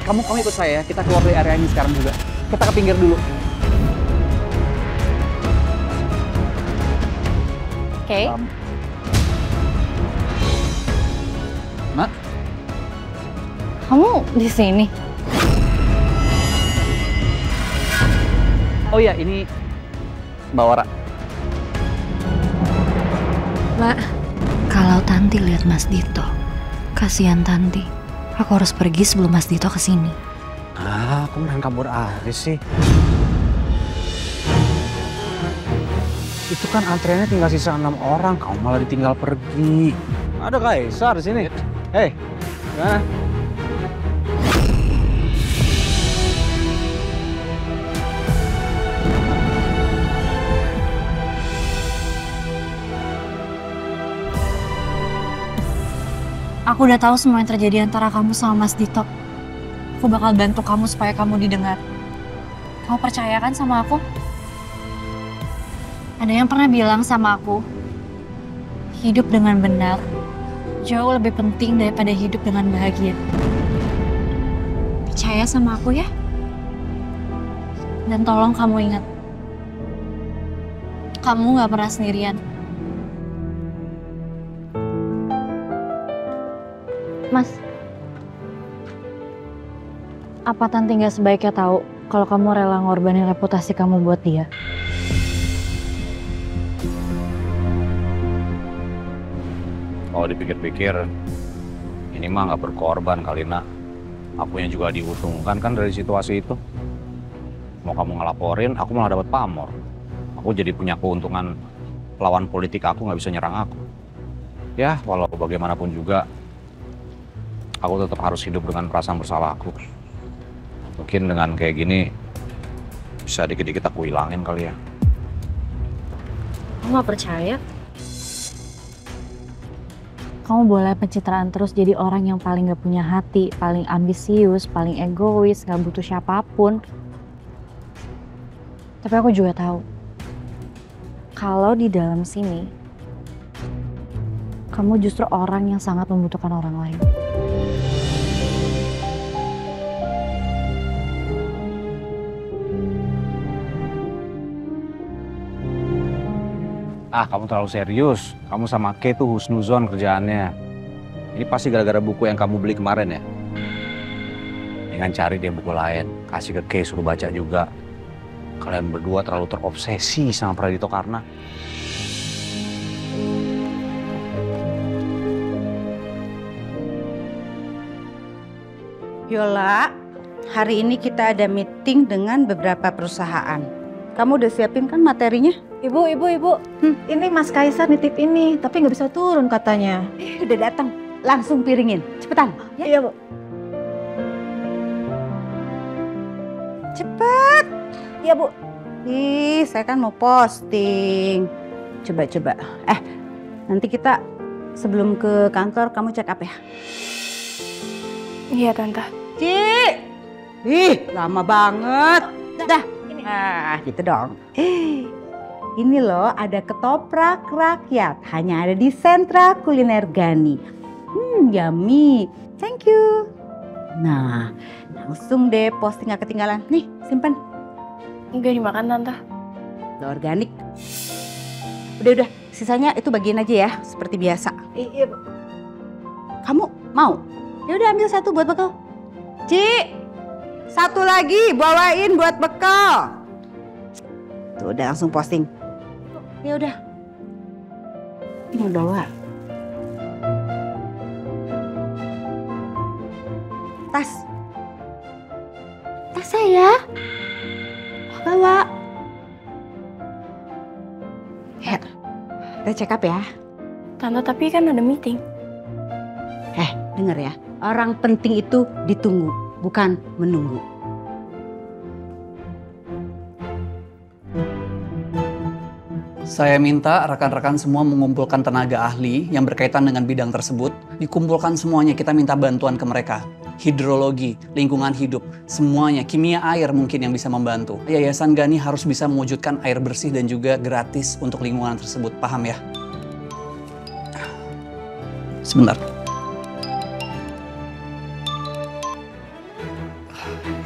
kamu ikut saya ya. Kita keluar dari area ini sekarang juga. Kita ke pinggir dulu. Oke. Mak? Kamu di sini? Oh iya, ini Mbak Wara. Mbak, kalau Tanti lihat Mas Dito, kasihan Tanti. Aku harus pergi sebelum Mas Dito kesini. Ah, aku main kabur aja sih. Itu kan antreannya tinggal sisa 6 orang, kamu malah ditinggal pergi. Ada Kaisar di sini. Hei, gimana? Aku udah tahu semua yang terjadi antara kamu sama Mas Dito. Aku bakal bantu kamu supaya kamu didengar. Kamu percaya kan sama aku? Ada yang pernah bilang sama aku, hidup dengan benar jauh lebih penting daripada hidup dengan bahagia. Percaya sama aku ya? Dan tolong kamu ingat, kamu gak pernah sendirian. Mas, apa Tanti nggak sebaiknya tahu kalau kamu rela ngorbanin reputasi kamu buat dia? Kalau dipikir-pikir, ini mah nggak berkorban kali, Nak. Akunya juga diuntungkan kan dari situasi itu. Mau kamu ngelaporin, aku malah dapat pamor. Aku jadi punya keuntungan, lawan politik aku nggak bisa nyerang aku. Ya, walau bagaimanapun juga, aku tetap harus hidup dengan perasaan bersalah aku. Mungkin dengan kayak gini, bisa dikit-dikit aku hilangin kali ya. Kamu gak percaya? Kamu boleh pencitraan terus jadi orang yang paling gak punya hati, paling ambisius, paling egois, gak butuh siapapun. Tapi aku juga tahu, kalau di dalam sini, kamu justru orang yang sangat membutuhkan orang lain. Ah, kamu terlalu serius. Kamu sama Kay tuh husnuzon kerjaannya. Ini pasti gara-gara buku yang kamu beli kemarin ya? Dengan cari dia buku lain, kasih ke Kay suruh baca juga. Kalian berdua terlalu terobsesi sama Pradito Karna. Yola, hari ini kita ada meeting dengan beberapa perusahaan. Kamu udah siapin kan materinya? Ibu. Ini Mas Kaisar nitip ini, tapi nggak bisa turun katanya. Udah datang, langsung piringin. Cepetan. Ya? Iya, Bu. Cepet. Iya, Bu. Ih, saya kan mau posting. Coba. Nanti kita sebelum ke kantor kamu check up ya. Iya, Tante. Ci. Ih, lama banget. Dah. Nah, gitu dong. Ini loh ada ketoprak rakyat. Hanya ada di Sentra Kuliner Gani. Yummy. Thank you. Nah, langsung deh posting gak ketinggalan. Nih, simpen. Enggak dimakan, Tante. Udah organik. Udah. Sisanya itu bagian aja ya, seperti biasa. Iya, Bu. Kamu mau? Ya udah ambil satu buat bekal. Ci, satu lagi bawain buat bekal. Tuh udah langsung posting. Ya udah. Ini bawa. Tas. Tas saya. Bawa. Ya, kita check up ya. Tante, tapi kan ada meeting. Denger ya, orang penting itu ditunggu, bukan menunggu. Saya minta rekan-rekan semua mengumpulkan tenaga ahli yang berkaitan dengan bidang tersebut. Dikumpulkan semuanya, kita minta bantuan ke mereka. Hidrologi, lingkungan hidup, semuanya, kimia air mungkin yang bisa membantu. Yayasan Gani harus bisa mewujudkan air bersih dan juga gratis untuk lingkungan tersebut, paham ya? Sebentar.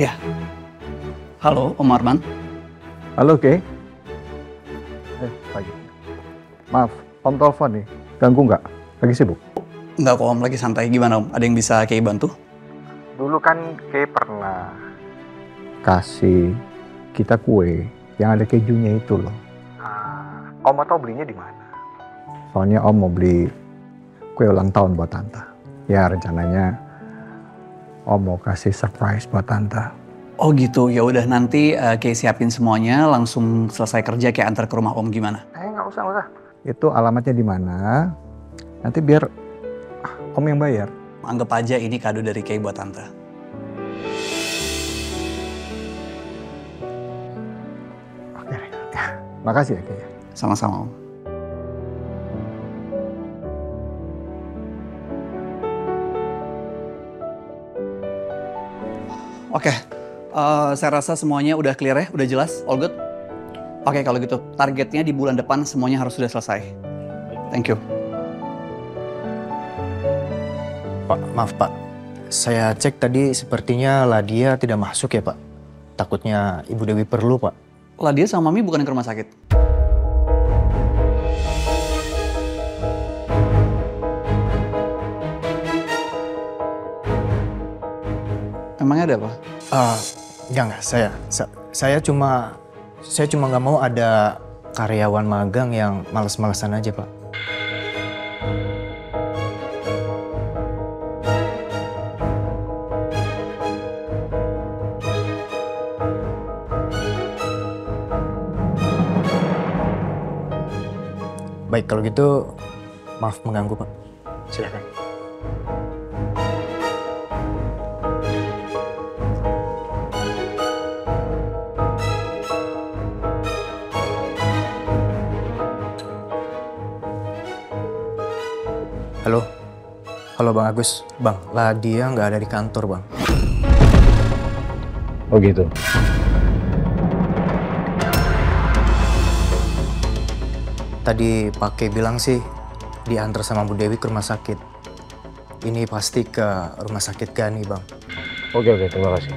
Ya. Halo, Om Arman. Halo, Kay. Pagi. Maaf, Om telepon nih. Ganggu nggak? Lagi sibuk? Nggak kok Om, lagi santai. Gimana Om? Ada yang bisa Kay bantu? Dulu kan Kay pernah kasih kita kue yang ada kejunya itu loh. Om mau tahu belinya di mana? Soalnya Om mau beli kue ulang tahun buat Tante. Ya rencananya Om mau kasih surprise buat Tante. Oh gitu, ya udah nanti Kay siapin semuanya, langsung selesai kerja Kay antar ke rumah Om gimana? Nggak usah. Itu alamatnya di mana? Nanti biar Om yang bayar. Anggap aja ini kado dari Kay buat Tante. Oke, makasih ya Kay. Sama-sama Om. Oke, saya rasa semuanya udah clear ya, udah jelas, all good? Oke, kalau gitu targetnya di bulan depan semuanya harus sudah selesai. Thank you. Pak, maaf Pak. Saya cek tadi sepertinya Ladia tidak masuk ya Pak. Takutnya Ibu Dewi perlu Pak. Ladia sama Mami bukan ke rumah sakit? Emangnya ada apa? Enggak. Saya cuma nggak mau ada karyawan magang yang males-malesan aja Pak. Baik, kalau gitu maaf mengganggu Pak. Silakan. Halo Bang Agus. Bang, Ladia nggak ada di kantor Bang. Oh gitu. Tadi Pak Kay bilang sih diantar sama Bu Dewi ke rumah sakit. Ini pasti ke rumah sakit Gani Bang. Oke, terima kasih.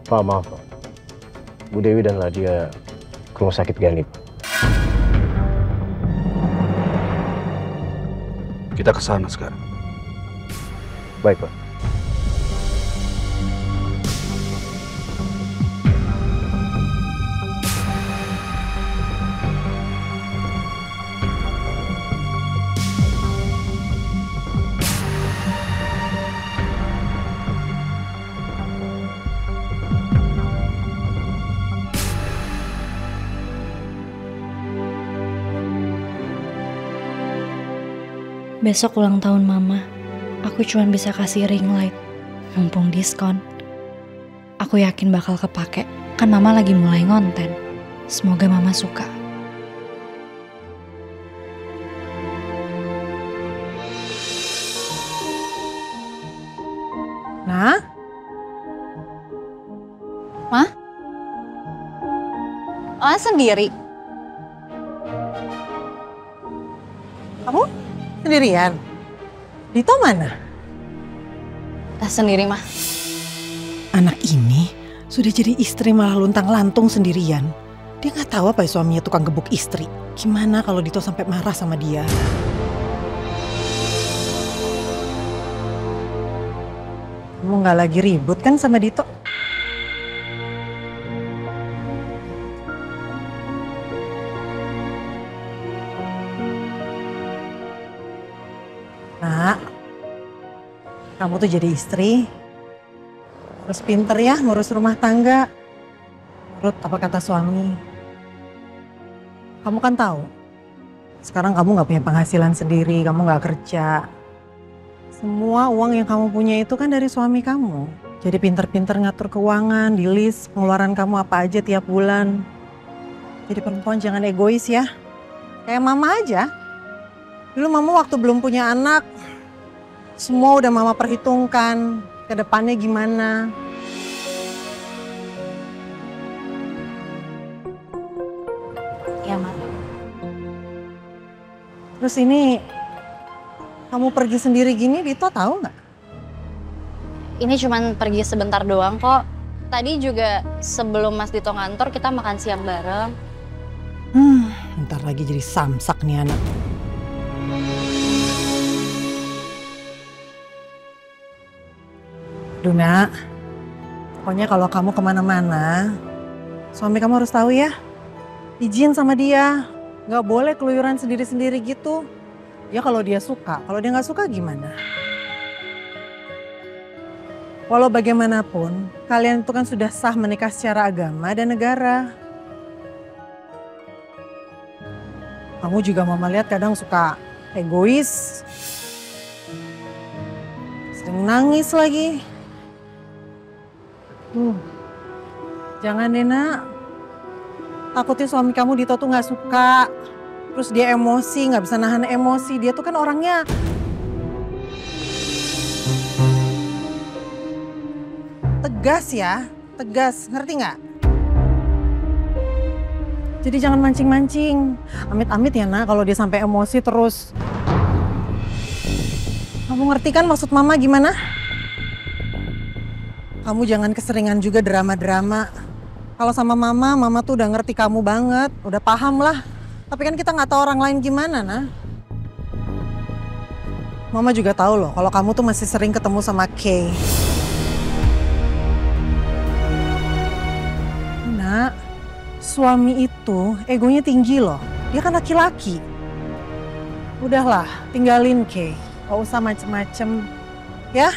Pak, maaf Pak. Bu Dewi dan Ladia ke rumah sakit Gani Pak. Kita ke sana sekarang. Baik Pak. Besok ulang tahun Mama, aku cuma bisa kasih ring light, mumpung diskon. Aku yakin bakal kepake, kan Mama lagi mulai ngonten. Semoga Mama suka. Nah? Ma? Mama sendiri? Kamu sendirian? Dito mana? Sendiri, Ma. Anak ini sudah jadi istri malah luntang-lantung sendirian. Dia nggak tahu apa ya suaminya tukang gebuk istri. Gimana kalau Dito sampai marah sama dia? Kamu nggak lagi ribut kan sama Dito? Nak, kamu tuh jadi istri, harus pinter ya ngurus rumah tangga. Menurut apa kata suami. Kamu kan tahu, sekarang kamu nggak punya penghasilan sendiri, kamu nggak kerja. Semua uang yang kamu punya itu kan dari suami kamu. Jadi pinter-pinter ngatur keuangan, di list pengeluaran kamu apa aja tiap bulan. Jadi perempuan jangan egois ya, kayak mama aja. Dulu mama waktu belum punya anak, semua udah mama perhitungkan ke depannya gimana. Ya, Ma. Terus ini kamu pergi sendiri gini, Dito tahu nggak? Ini cuman pergi sebentar doang kok. Tadi juga sebelum Mas Dito ngantor kita makan siang bareng. Ntar lagi jadi samsak nih anak. Duna, pokoknya kalau kamu kemana-mana, suami kamu harus tahu ya. Izin sama dia, nggak boleh keluyuran sendiri-sendiri gitu. Ya kalau dia suka, kalau dia nggak suka gimana? Walau bagaimanapun, kalian itu kan sudah sah menikah secara agama dan negara. Kamu juga mama lihat kadang suka egois, sering nangis lagi. Jangan deh nak, takutnya suami kamu Dito tuh nggak suka, terus dia emosi, nggak bisa nahan emosi. Dia tuh kan orangnya tegas ya, tegas, ngerti nggak? Jadi jangan mancing-mancing. Amit-amit ya nak, kalau dia sampai emosi terus. Kamu ngerti kan maksud mama gimana? Kamu jangan keseringan juga drama-drama. Kalau sama mama, mama tuh udah ngerti kamu banget, udah paham lah. Tapi kan kita nggak tahu orang lain gimana, nah. Mama juga tahu loh, kalau kamu tuh masih sering ketemu sama Kay. Nak, suami itu egonya tinggi loh. Dia kan laki-laki. Udahlah, tinggalin Kay. Gak usah macem-macem, ya.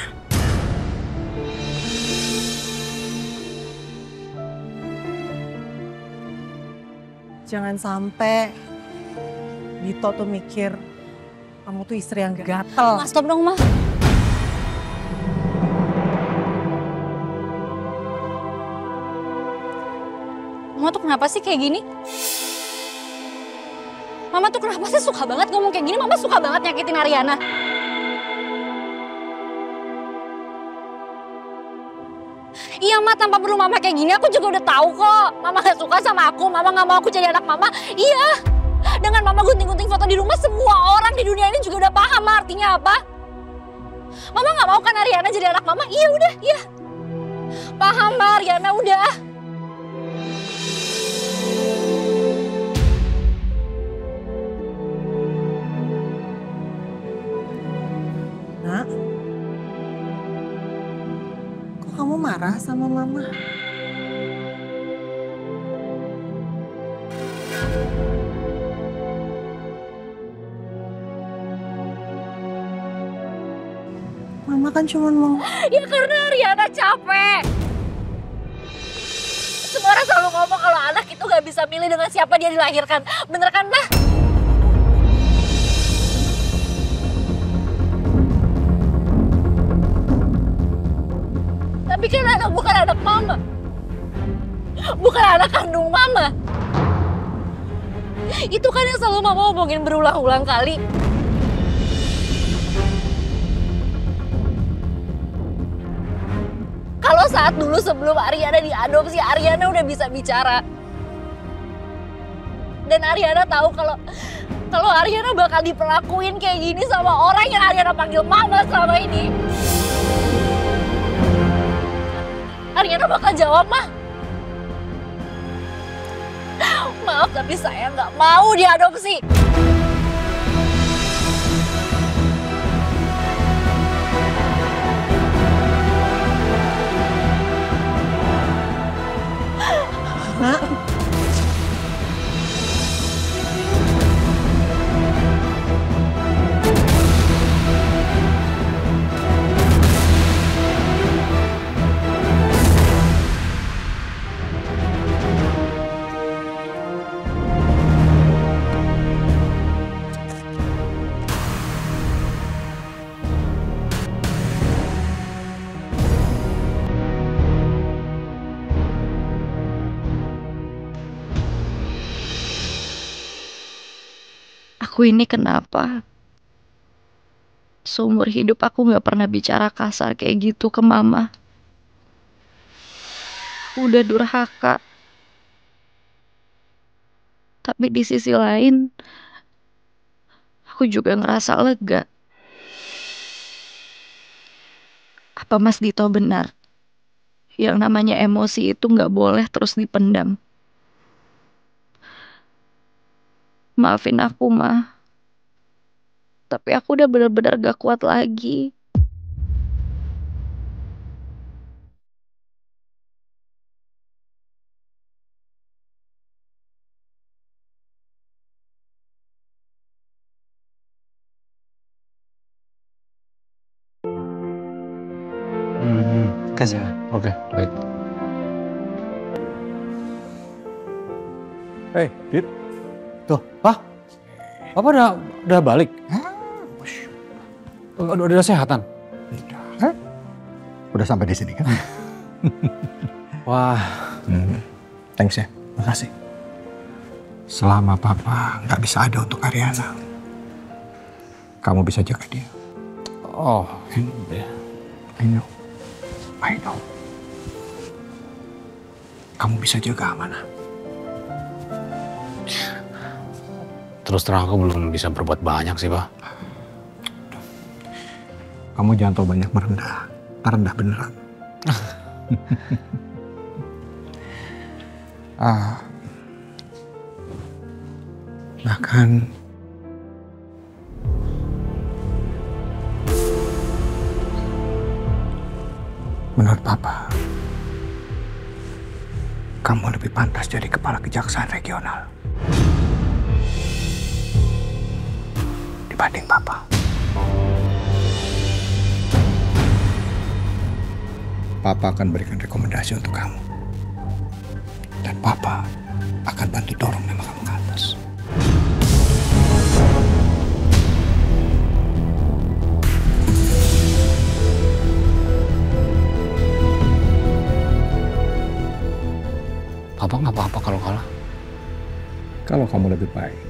Jangan sampai Dito tuh mikir kamu tuh istri yang gatel. Mas, stop dong, Mas. Mama tuh kenapa sih kayak gini? Mama tuh kenapa sih suka banget ngomong kayak gini? Mama suka banget nyakitin Ariana. Iya, Ma, tanpa perlu Mama kayak gini, aku juga udah tahu kok. Mama gak suka sama aku, Mama gak mau aku jadi anak Mama. Iya, dengan Mama gunting-gunting foto di rumah, semua orang di dunia ini juga udah paham Ma, artinya apa. Mama gak mau kan Ariana jadi anak Mama? Iya udah, iya. Paham Ma, Ariana udah. Nak, kok kamu marah sama mama? Mama kan cuma mau... Ya karena Ariana capek. Semua orang selalu ngomong kalau anak itu gak bisa milih dengan siapa dia dilahirkan. Bener kan, Ma? Tapi kan anak bukan anak Mama. Bukan anak kandung Mama. Itu kan yang selalu Mama omongin berulang-ulang kali. Kalau saat dulu sebelum Ariana diadopsi, Ariana udah bisa bicara. Dan Ariana tahu kalau Ariana bakal diperlakuin kayak gini sama orang yang Ariana panggil Mama selama ini. Ariana bakal jawab, Ma. Maaf, tapi saya nggak mau diadopsi. Nak, Aku ini kenapa? Seumur hidup aku gak pernah bicara kasar kayak gitu ke Mama. Udah durhaka. Tapi di sisi lain, aku juga ngerasa lega. Apa Mas Dito benar? Yang namanya emosi itu nggak boleh terus dipendam. Maafin aku, Ma. Tapi aku udah benar-benar gak kuat lagi. Kasih. Oke, baik. Hei, Dit. Tuh, Pak. Papa udah balik? Udah sehatan? Udah sampai di sini kan? Wah. Thanks ya. Makasih. Selama papa nggak bisa ada untuk Ariana, kamu bisa jaga dia. Oh, ya. I know. Kamu bisa jaga amanah. Terus terang aku belum bisa berbuat banyak sih, Pak. Kamu jangan terlalu banyak merendah. Rendah beneran. Bahkan menurut Papa, kamu lebih pantas jadi kepala kejaksaan regional dibanding Papa. Papa akan berikan rekomendasi untuk kamu. Dan Papa akan bantu dorong nama kamu ke atas. Papa nggak apa-apa kalau kalah. Kalau kamu lebih baik,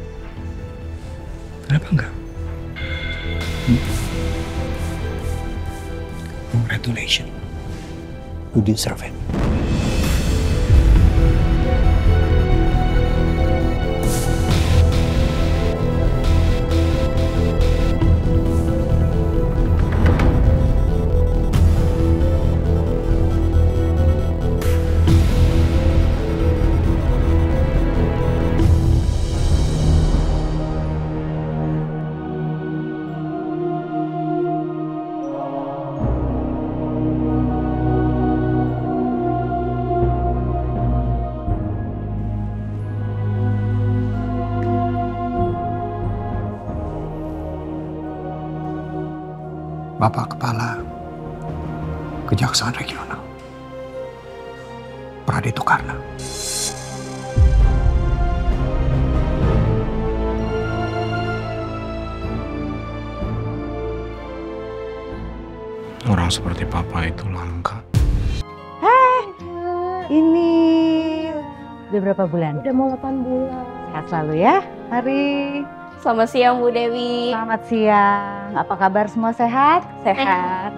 kenapa enggak? Congratulations. You deserve it. Bapak Kepala Kejaksaan Regional Pradito Karna. Orang seperti Papa itu langka. Ini udah berapa bulan? Udah mau 8 bulan. Sehat selalu ya, Mari. Selamat siang Bu Dewi. Selamat siang. Apa kabar, semua sehat? Sehat.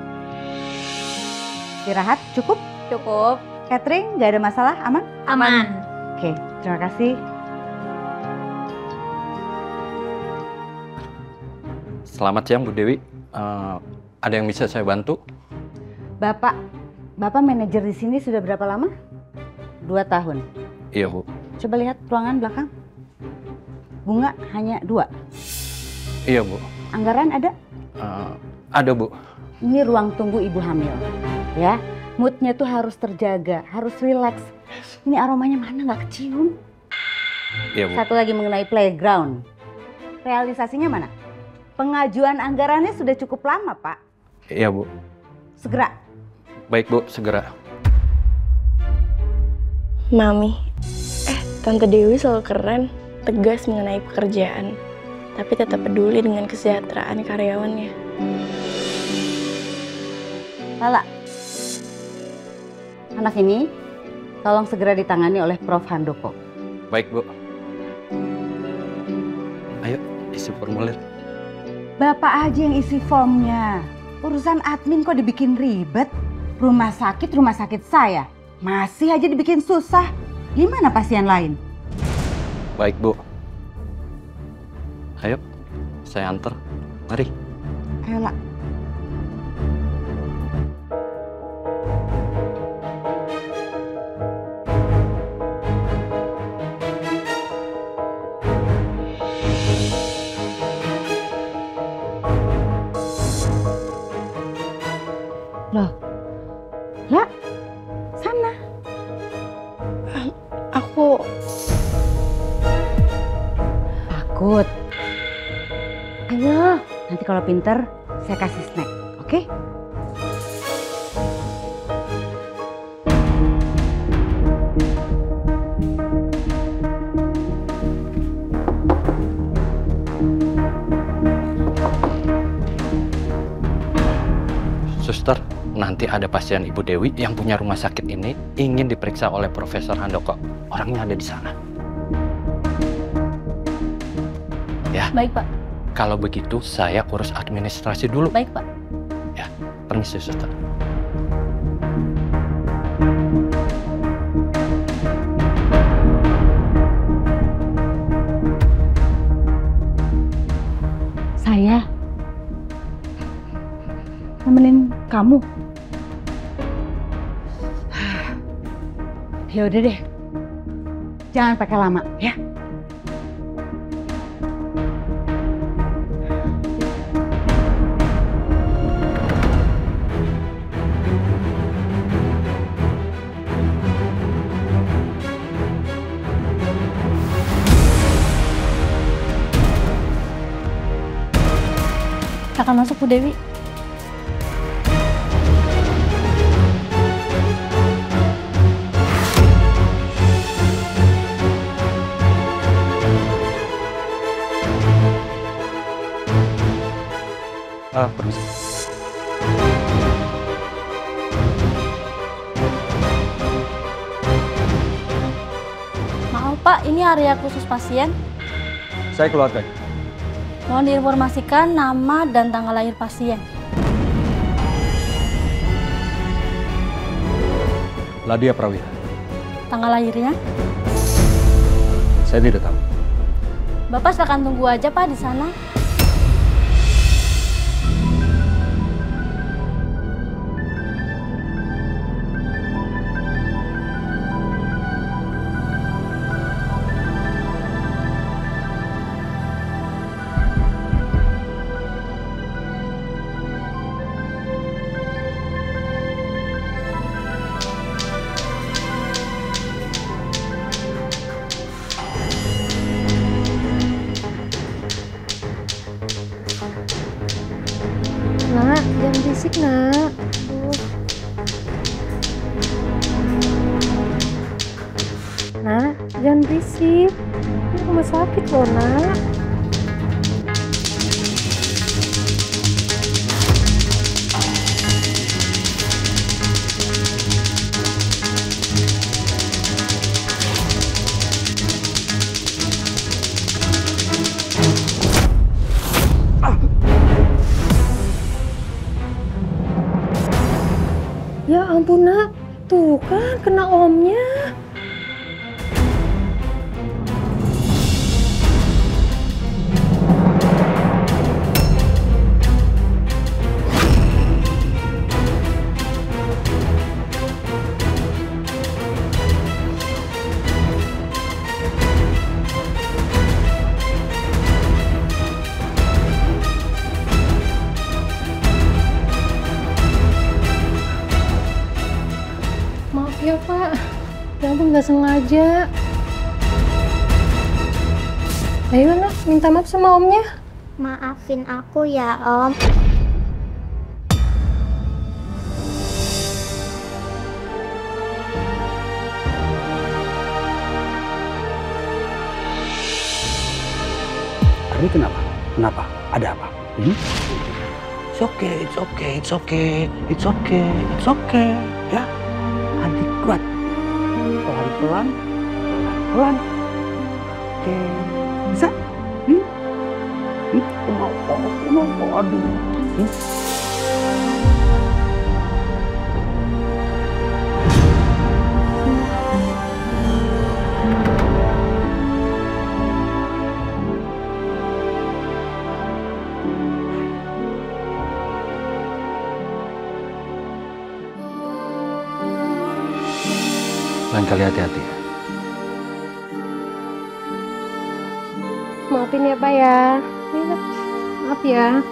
Istirahat cukup? Cukup. Catering nggak ada masalah? Aman? Aman. Oke, terima kasih. Selamat siang Bu Dewi. Ada yang bisa saya bantu? Bapak manajer di sini sudah berapa lama? 2 tahun. Iya Bu. Coba lihat ruangan belakang. Bunga hanya 2. Iya Bu. Anggaran ada? Ada Bu. Ini ruang tunggu ibu hamil. Ya, moodnya tuh harus terjaga, harus rileks. Ini aromanya mana nggak kecium? Iya Bu. Satu lagi mengenai playground. Realisasinya mana? Pengajuan anggarannya sudah cukup lama, Pak. Iya Bu. Segera. Baik Bu, segera. Mami. Tante Dewi selalu keren, tegas mengenai pekerjaan, tapi tetap peduli dengan kesejahteraan karyawannya. Lala, anak ini tolong segera ditangani oleh Prof. Handoko. Baik Bu. Ayo, isi formulir. Bapak aja yang isi formnya. Urusan admin kok dibikin ribet? Rumah sakit saya. Masih aja dibikin susah. Gimana pasien lain? Baik Bu. Ayo, saya antar. Mari. Ayo, Lak. Good. Ayo, nanti kalau pinter saya kasih snack, oke? Suster, nanti ada pasien Ibu Dewi yang punya rumah sakit ini ingin diperiksa oleh Profesor Handoko. Orangnya ada di sana. Ya. Baik, Pak. Kalau begitu, saya urus administrasi dulu. Baik, Pak. Ya, permisi, Suster. Saya nemenin kamu. Ya udah deh, jangan pakai lama ya. Akan masuk, Bu Dewi. Permisi. Maaf, Pak, ini area khusus pasien. Saya keluarga. Mohon diinformasikan nama dan tanggal lahir pasien. Ladia Prawira. Tanggal lahirnya? Saya tidak tahu. Bapak silakan tunggu aja, Pak, di sana. Nak, jangan berisik, Nak. Nak, jangan berisik. Ini rumah sakit loh, Nak. Ya ampun, Nak. Tuh kan kena omnya. Ya Pak, ya ampun nggak sengaja. Ayo Nak, minta maaf sama omnya. Maafin aku ya Om. Ini kenapa? Kenapa? Ada apa? It's okay, it's okay, it's okay, it's okay, it's okay, ya. Adik kuat. Pelan-pelan, pelan. Oke, bisa? Kenapa? Aduh. Lain kali hati-hati. Maafin ya Pak ya. Maaf ya.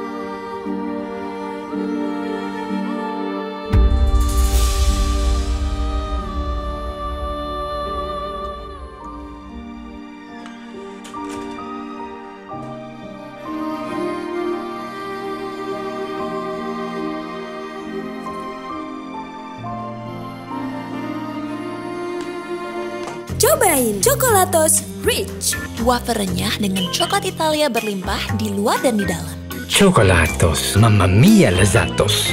Cobain Coklatos Rich. Wafer renyah dengan coklat Italia berlimpah di luar dan di dalam. Coklatos, mamma mia lezatos.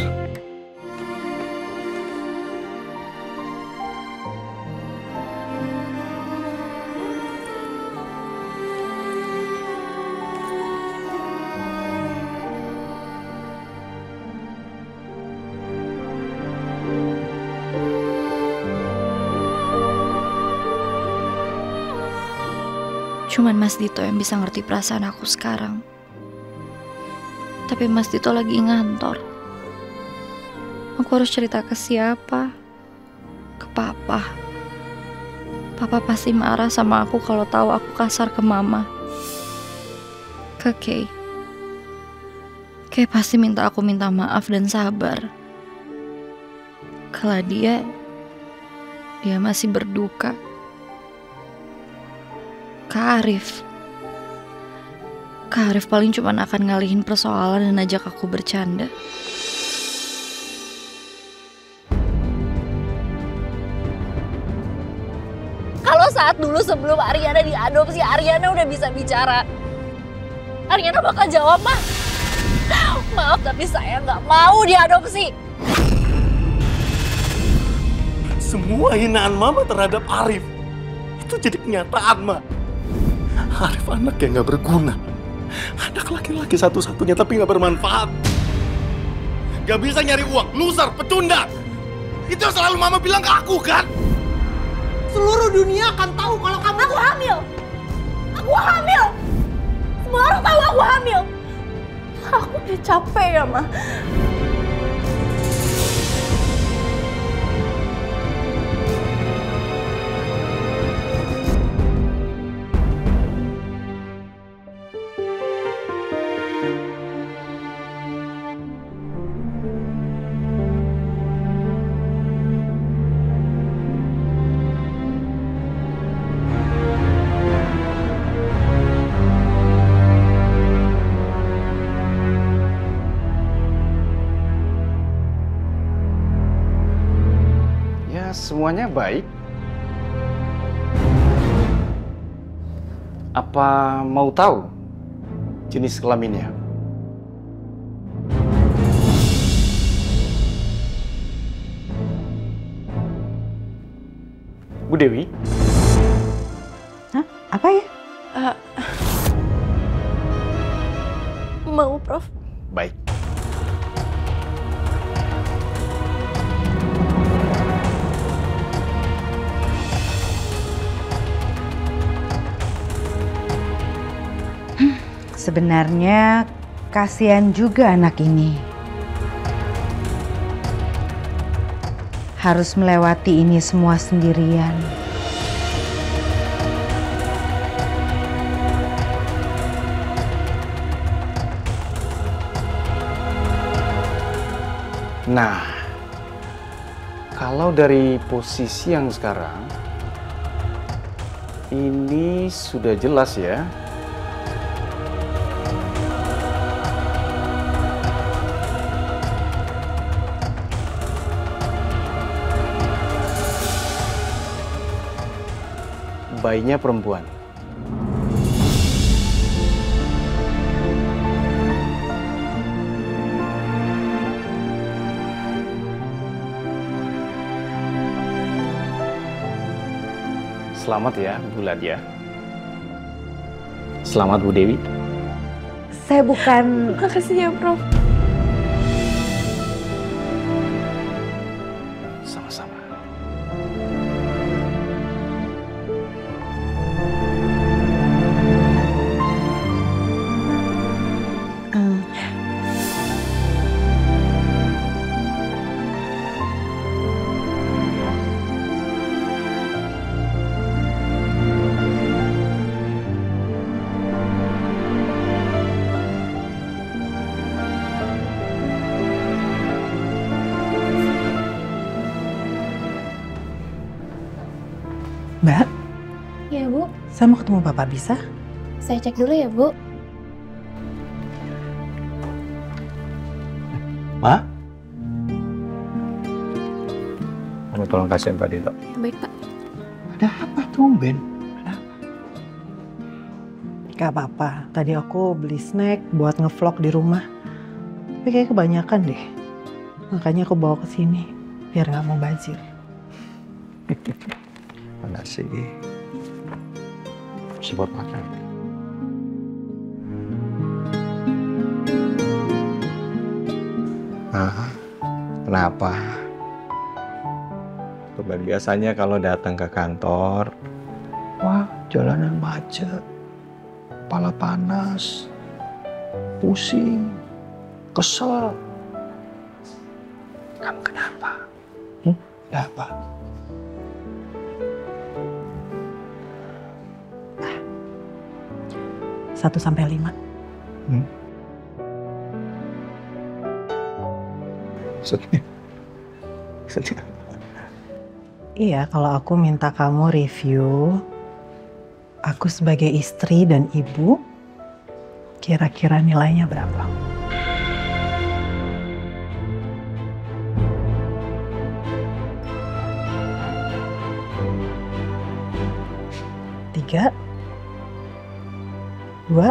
Cuman Mas Dito yang bisa ngerti perasaan aku sekarang. Tapi Mas Dito lagi ngantor. Aku harus cerita ke siapa? Ke Papa. Papa pasti marah sama aku kalau tahu aku kasar ke Mama. Ke Kay. Kay pasti minta aku minta maaf dan sabar. Kalau dia masih berduka. Kak Arif paling cuma akan ngalihin persoalan dan ajak aku bercanda. Kalau saat dulu sebelum Ariana diadopsi, Ariana udah bisa bicara. Ariana bakal jawab, "Ma, maaf tapi saya nggak mau diadopsi." Semua hinaan Mama terhadap Arif itu jadi kenyataan, Ma. Arif anak yang gak berguna. Anak laki-laki satu-satunya tapi gak bermanfaat. Gak bisa nyari uang, loser, pecundang. Itu yang selalu Mama bilang ke aku, kan? Seluruh dunia akan tahu kalau kamu... Aku hamil! Aku hamil! Semua orang tahu aku hamil! Aku udah capek ya, Ma. Semuanya baik. Apa mau tahu jenis kelaminnya? Bu Dewi? Hah? Apa ya? Mau, Prof. Baik. Sebenarnya kasihan juga anak ini. Harus melewati ini semua sendirian. Nah, kalau dari posisi yang sekarang, ini sudah jelas ya. Bayinya perempuan. Selamat ya, Bu Ladia. Selamat, Bu Dewi. Saya bukan... Makasih ya, Prof. Sama-sama. Mbak, Ya, Bu. saya mau ketemu Bapak, bisa? Saya cek dulu ya, Bu. Ma? Kamu tolong kasihin Pak Dito. Baik, Pak. Ada apa tuh? tumben. Gak apa-apa, tadi aku beli snack buat ngevlog di rumah. Tapi kayak kebanyakan deh. Makanya aku bawa ke sini biar nggak mau bazir. Mana sih? Buat makan. Kenapa? Biasanya kalau datang ke kantor, wah jalanan macet, kepala panas, pusing, kesel. Kamu kenapa? Ada apa? 1 sampai 5. Maksudnya? Iya, kalau aku minta kamu review aku sebagai istri dan ibu, kira-kira nilainya berapa? Tiga, 2,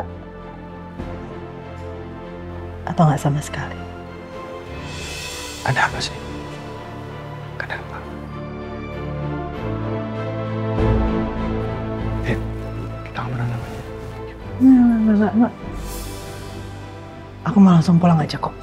atau nggak sama sekali? Ada apa sih? Kenapa? Kita ngobrol apa? Nggak. Aku mau langsung pulang aja kok.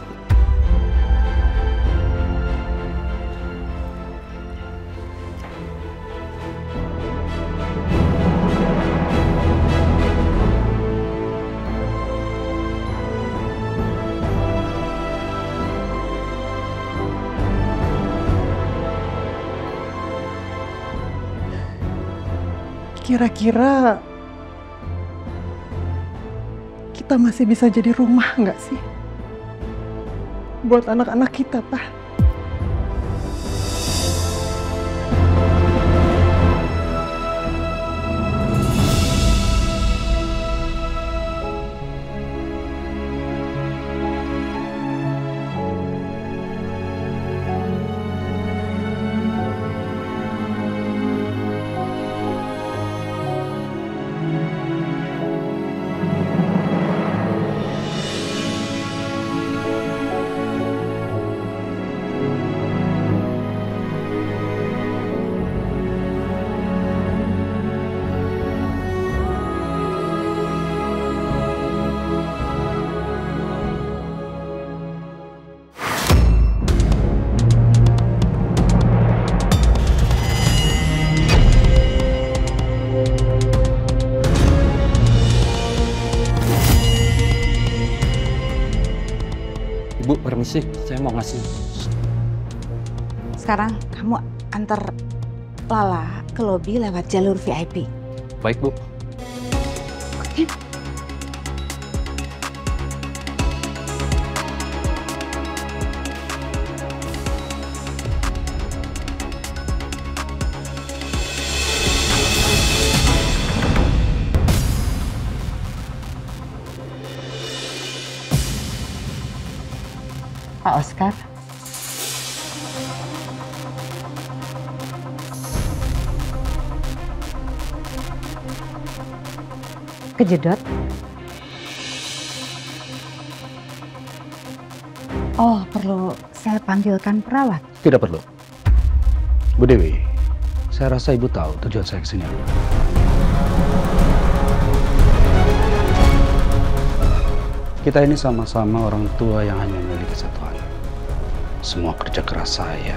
Kira-kira kita masih bisa jadi rumah nggak sih? Buat anak-anak kita, Pak. Bu, permisi, saya mau ngasih. Sekarang kamu antar Lala ke lobi lewat jalur VIP. Baik, Bu. Oke. Pak Oscar. Kejedot. Oh, perlu saya panggilkan perawat? Tidak perlu. Bu Dewi, saya rasa Ibu tahu tujuan saya kesini apa. Kita ini sama-sama orang tua yang hanya memiliki satu anak. Semua kerja keras saya,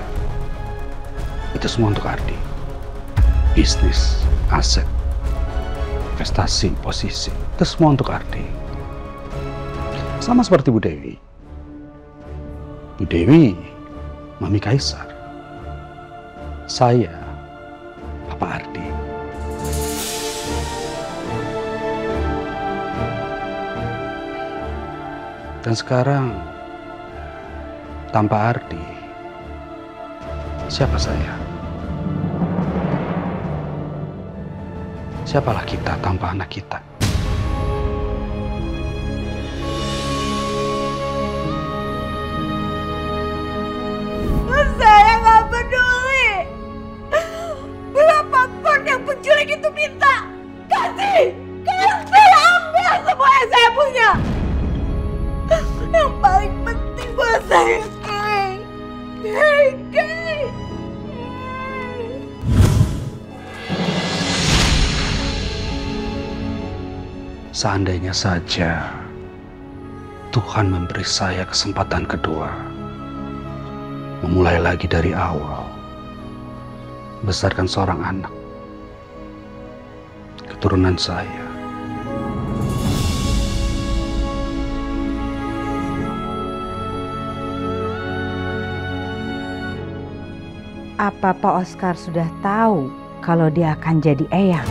itu semua untuk Ardi. Bisnis, aset, investasi, posisi, itu semua untuk Ardi. Sama seperti Bu Dewi. Bu Dewi, Mami Kaisar. Saya, Papa Ardi. Dan sekarang, tanpa Ardi, siapa saya? Siapalah kita tanpa anak kita? Saya nggak peduli. Berapapun yang penculik itu minta. Kasih ambil semua yang saya punya. Yang paling penting buat saya Kay. Seandainya saja Tuhan memberi saya kesempatan kedua, memulai lagi dari awal, besarkan seorang anak, keturunan saya. Apa Pak Oscar sudah tahu kalau dia akan jadi eyang?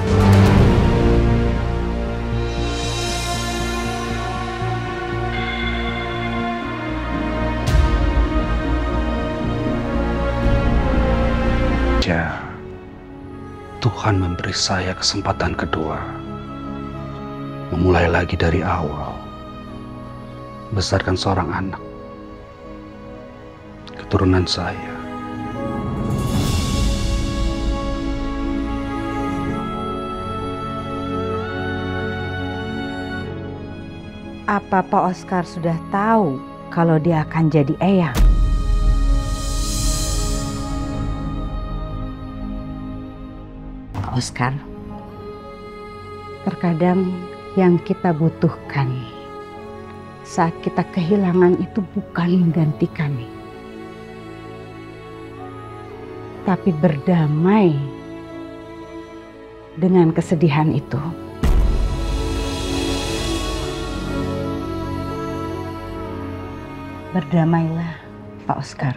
Tuhan memberi saya kesempatan kedua, memulai lagi dari awal, besarkan seorang anak, keturunan saya. Apa Pak Oscar sudah tahu kalau dia akan jadi eyang? Pak Oscar, terkadang yang kita butuhkan saat kita kehilangan itu bukan menggantikan, tapi berdamai dengan kesedihan itu. Berdamailah, Pak Oscar.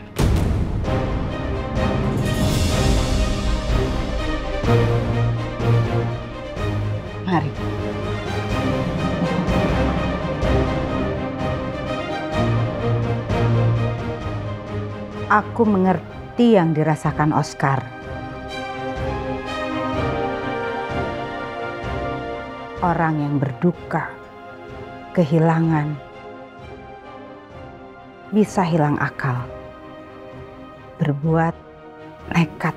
Mari. Aku mengerti yang dirasakan Oscar. Orang yang berduka, kehilangan, bisa hilang akal, berbuat nekat.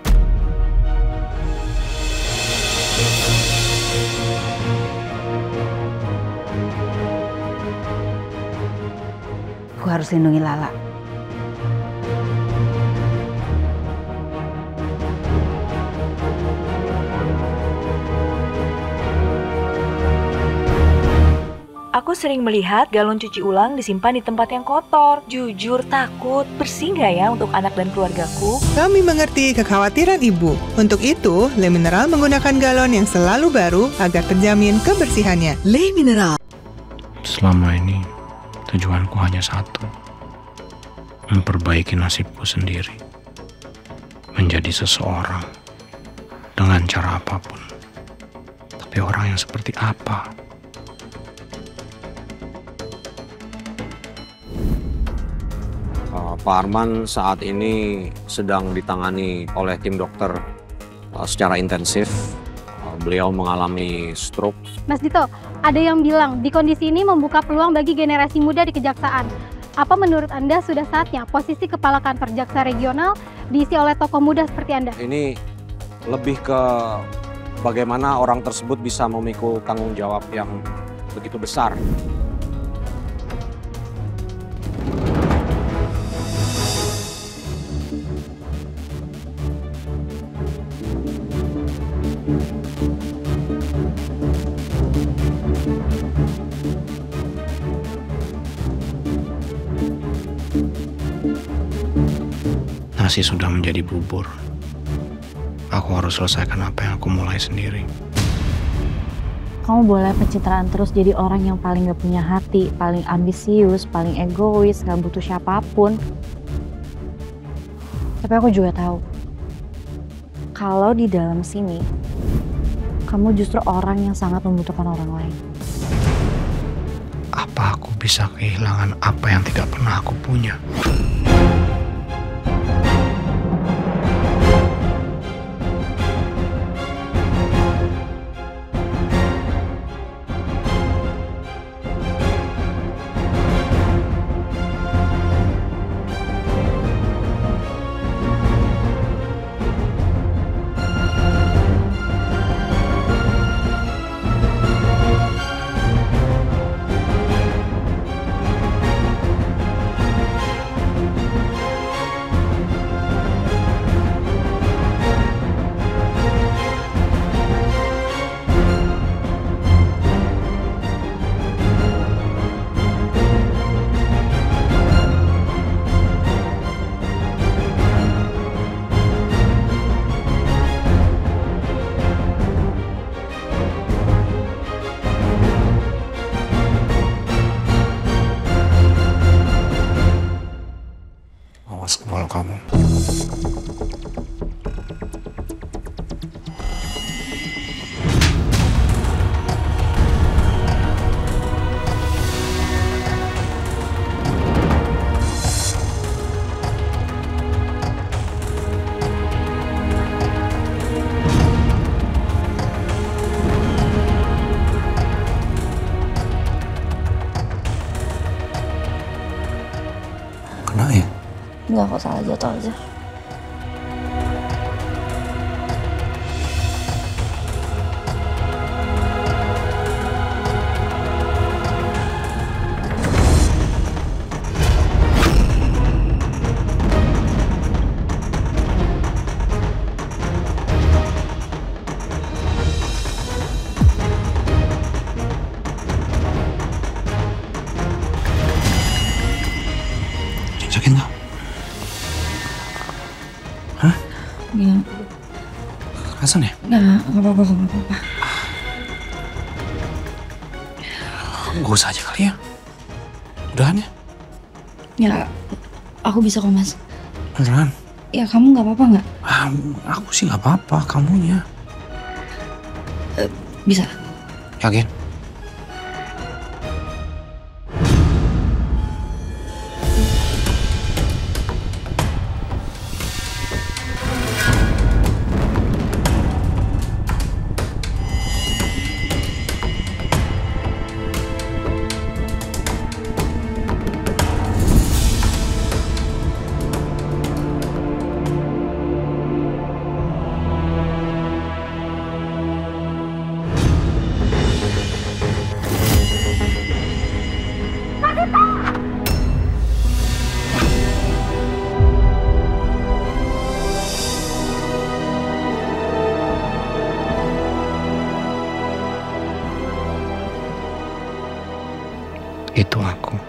Aku harus lindungi Lala. Aku sering melihat galon cuci ulang disimpan di tempat yang kotor. Jujur takut, bersih nggak ya untuk anak dan keluargaku? Kami mengerti kekhawatiran ibu. Untuk itu, Le Mineral menggunakan galon yang selalu baru agar terjamin kebersihannya. Le Mineral. Selama ini, tujuanku hanya satu. Memperbaiki nasibku sendiri. Menjadi seseorang. Dengan cara apapun. Tapi orang yang seperti apa? Pak Arman saat ini sedang ditangani oleh tim dokter secara intensif. Beliau mengalami stroke. Mas Dito, ada yang bilang di kondisi ini membuka peluang bagi generasi muda di kejaksaan. Apa menurut Anda sudah saatnya posisi kepala kantor jaksa regional diisi oleh tokoh muda seperti Anda? Ini lebih ke bagaimana orang tersebut bisa memikul tanggung jawab yang begitu besar. Nasi sudah menjadi bubur. Aku harus selesaikan apa yang aku mulai sendiri. Kamu boleh pencitraan terus jadi orang yang paling gak punya hati, paling ambisius, paling egois, gak butuh siapapun. Tapi aku juga tahu, kalau di dalam sini, kamu justru orang yang sangat membutuhkan orang lain. Apa aku bisa kehilangan apa yang tidak pernah aku punya? Nggak kok, salah jatuh aja. Sakit nggak? Hah? Nggak. Kerasan ya? Nggak apa-apa, nggak apa-apa. Gak usah aja kali ya. Udahan ya? Ya, aku bisa kok, Mas. Beneran? Ya, kamu nggak apa-apa nggak? Aku sih nggak apa-apa, kamunya. Bisa. Yakin? Itu aku.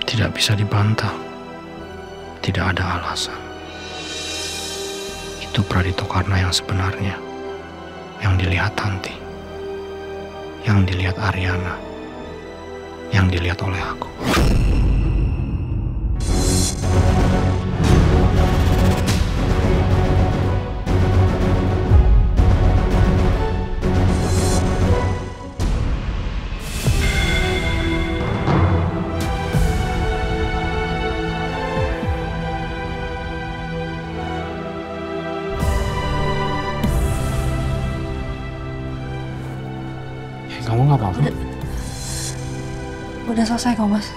Tidak bisa dibantah. Tidak ada alasan. Itu Pradito Karna yang sebenarnya. Yang dilihat Tanti. Yang dilihat Ariana. Yang dilihat oleh aku. Kamu nggak apa-apa? Udah selesai kok, Mas.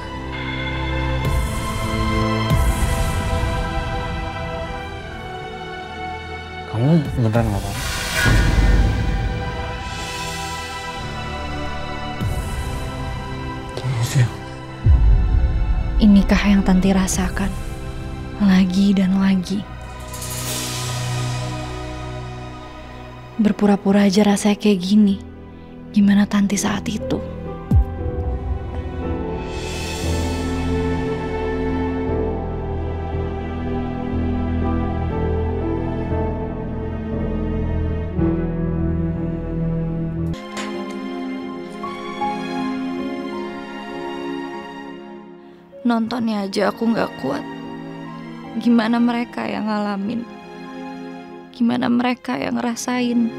Kamu beneran nggak apa-apa? Terus ya? Inikah yang Tanti rasakan? Lagi dan lagi. Berpura-pura aja rasanya kayak gini. Gimana Tanti saat itu? Nontonnya aja aku gak kuat. Gimana mereka yang ngalamin? Gimana mereka yang ngerasain?